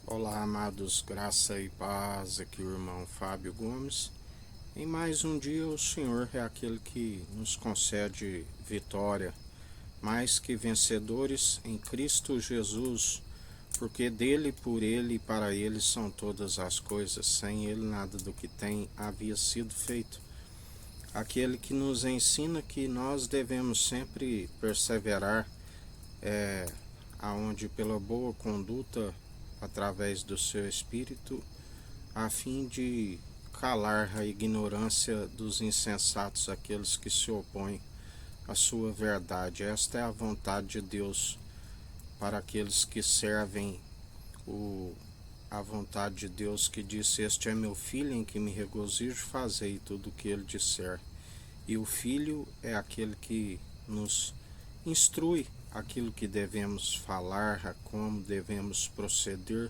Olá, amados, graça e paz, aqui o irmão Fábio Gomes. Em mais um dia, o Senhor é aquele que nos concede vitória, mais que vencedores em Cristo Jesus, porque dele, por ele e para ele são todas as coisas, sem ele nada do que tem havia sido feito. Aquele que nos ensina que nós devemos sempre perseverar, aonde pela boa conduta, através do seu Espírito, a fim de calar a ignorância dos insensatos, aqueles que se opõem à sua verdade. Esta é a vontade de Deus para aqueles que servem a vontade de Deus, que disse: Este é meu filho em que me regozijo, fazei tudo o que ele disser. E o filho é aquele que nos instrui aquilo que devemos falar, a como devemos proceder.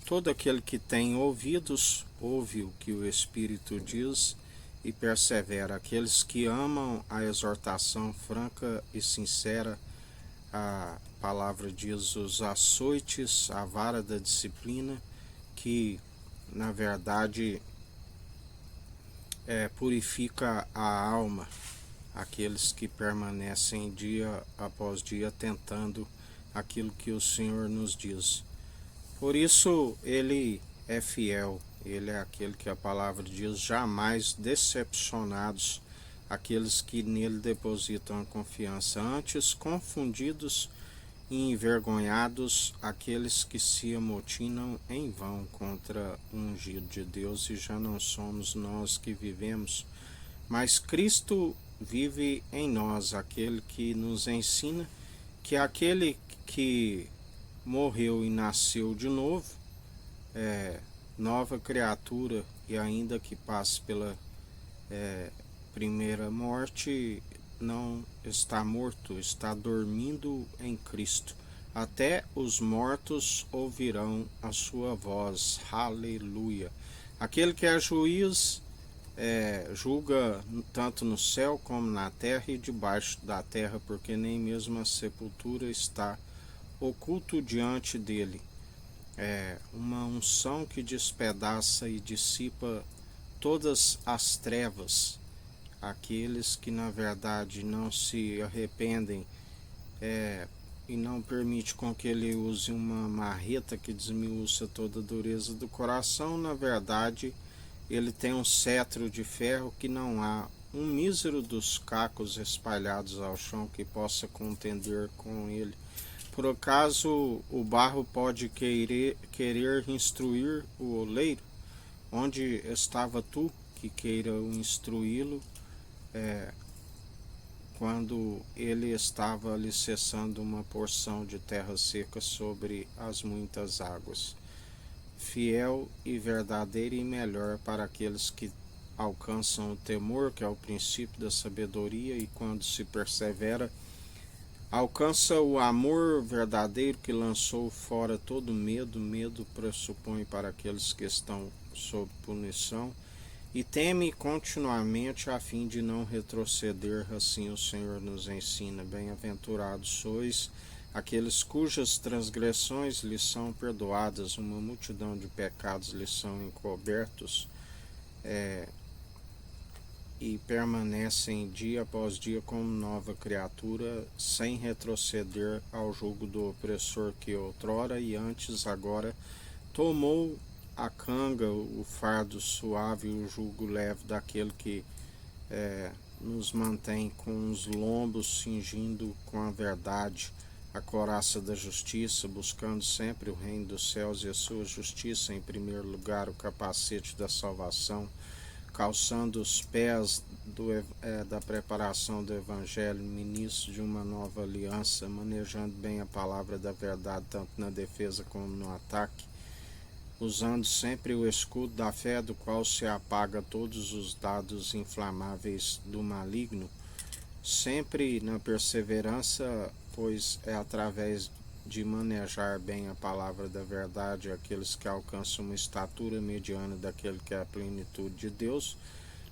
Todo aquele que tem ouvidos, ouve o que o Espírito diz e persevera. Aqueles que amam a exortação franca e sincera, a palavra diz: os açoites, a vara da disciplina, que na verdade purifica a alma. Aqueles que permanecem dia após dia tentando aquilo que o Senhor nos diz. Por isso ele é fiel, ele é aquele que a palavra diz: jamais decepcionados aqueles que nele depositam a confiança, antes confundidos e envergonhados aqueles que se amotinam em vão contra o ungido de Deus. E já não somos nós que vivemos, mas Cristo vive em nós, aquele que nos ensina que aquele que morreu e nasceu de novo é nova criatura, e ainda que passe pela primeira morte, não está morto, está dormindo em Cristo. Até os mortos ouvirão a sua voz. Aleluia. Aquele que é juiz julga tanto no céu como na terra e debaixo da terra, porque nem mesmo a sepultura está oculto diante dele. É uma unção que despedaça e dissipa todas as trevas. Aqueles que na verdade não se arrependem e não permite com que ele use uma marreta que desmiuça toda a dureza do coração, na verdade ele tem um cetro de ferro que não há um mísero dos cacos espalhados ao chão que possa contender com ele. Por acaso o barro pode querer instruir o oleiro? Onde estava tu que queira instruí-lo quando ele estava alicerçando uma porção de terra seca sobre as muitas águas? Fiel e verdadeiro e melhor para aqueles que alcançam o temor, que é o princípio da sabedoria, e quando se persevera, alcança o amor verdadeiro que lançou fora todo medo. Medo pressupõe para aqueles que estão sob punição, e teme continuamente a fim de não retroceder. Assim o Senhor nos ensina: bem-aventurados sois aqueles cujas transgressões lhes são perdoadas, uma multidão de pecados lhes são encobertos, e permanecem dia após dia como nova criatura, sem retroceder ao jugo do opressor que outrora e antes agora tomou a canga, o fardo suave e o jugo leve daquele que nos mantém com os lombos cingindo com a verdade, a couraça da justiça, buscando sempre o reino dos céus e a sua justiça em primeiro lugar, o capacete da salvação, calçando os pés da preparação do Evangelho, ministro de uma nova aliança, manejando bem a palavra da verdade, tanto na defesa como no ataque, usando sempre o escudo da fé, do qual se apaga todos os dados inflamáveis do maligno, sempre na perseverança, pois é através de manejar bem a palavra da verdade aqueles que alcançam uma estatura mediana daquele que é a plenitude de Deus.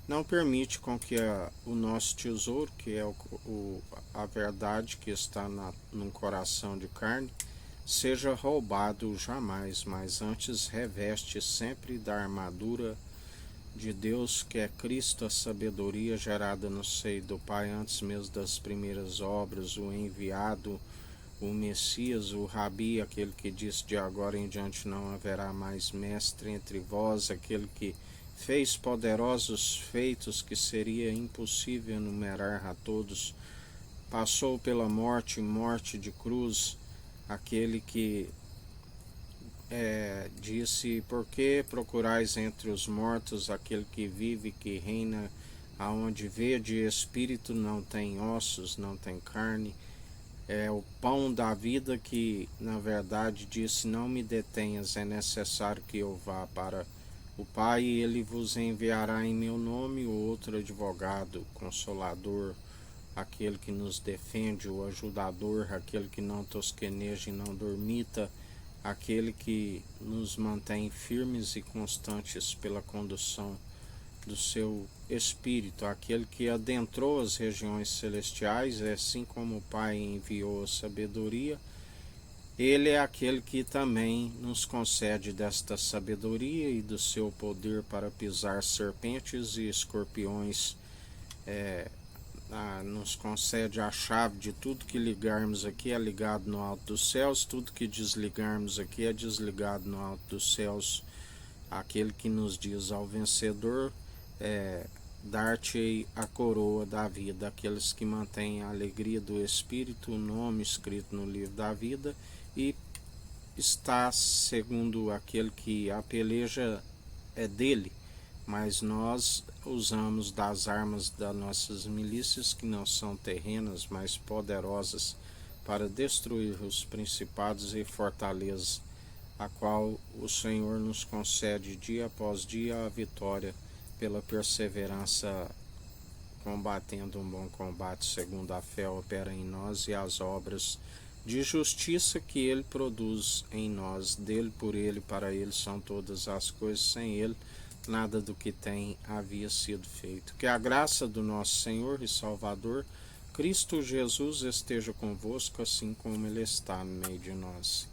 Não permite com que o nosso tesouro, que é a verdade que está num coração de carne, seja roubado jamais, mas antes reveste sempre da armadura de Deus, que é Cristo, a sabedoria gerada no seio do Pai antes mesmo das primeiras obras, o enviado, o Messias, o Rabi, aquele que disse: de agora em diante não haverá mais mestre entre vós, aquele que fez poderosos feitos que seria impossível enumerar a todos, passou pela morte, morte de cruz, aquele que disse: por que procurais entre os mortos aquele que vive, que reina, aonde vede espírito, não tem ossos, não tem carne? É o pão da vida, que na verdade disse: não me detenhas, é necessário que eu vá para o Pai, e ele vos enviará em meu nome o outro advogado, consolador, aquele que nos defende, o ajudador, aquele que não tosqueneja e não dormita, aquele que nos mantém firmes e constantes pela condução do seu Espírito, aquele que adentrou as regiões celestiais, assim como o Pai enviou a sabedoria, ele é aquele que também nos concede desta sabedoria e do seu poder para pisar serpentes e escorpiões, nos concede a chave de tudo que ligarmos aqui é ligado no alto dos céus, tudo que desligarmos aqui é desligado no alto dos céus. Aquele que nos diz ao vencedor: dar-te-ei a coroa da vida. Aqueles que mantêm a alegria do Espírito, o nome escrito no livro da vida, e está segundo aquele que a peleja é dele, mas nós usamos das armas das nossas milícias, que não são terrenas, mas poderosas, para destruir os principados e fortalezas, a qual o Senhor nos concede dia após dia a vitória pela perseverança, combatendo um bom combate, segundo a fé opera em nós, e as obras de justiça que ele produz em nós. Dele, por ele, para ele são todas as coisas, sem ele nada do que tem havia sido feito. Que a graça do nosso Senhor e Salvador Cristo Jesus esteja convosco, assim como ele está no meio de nós.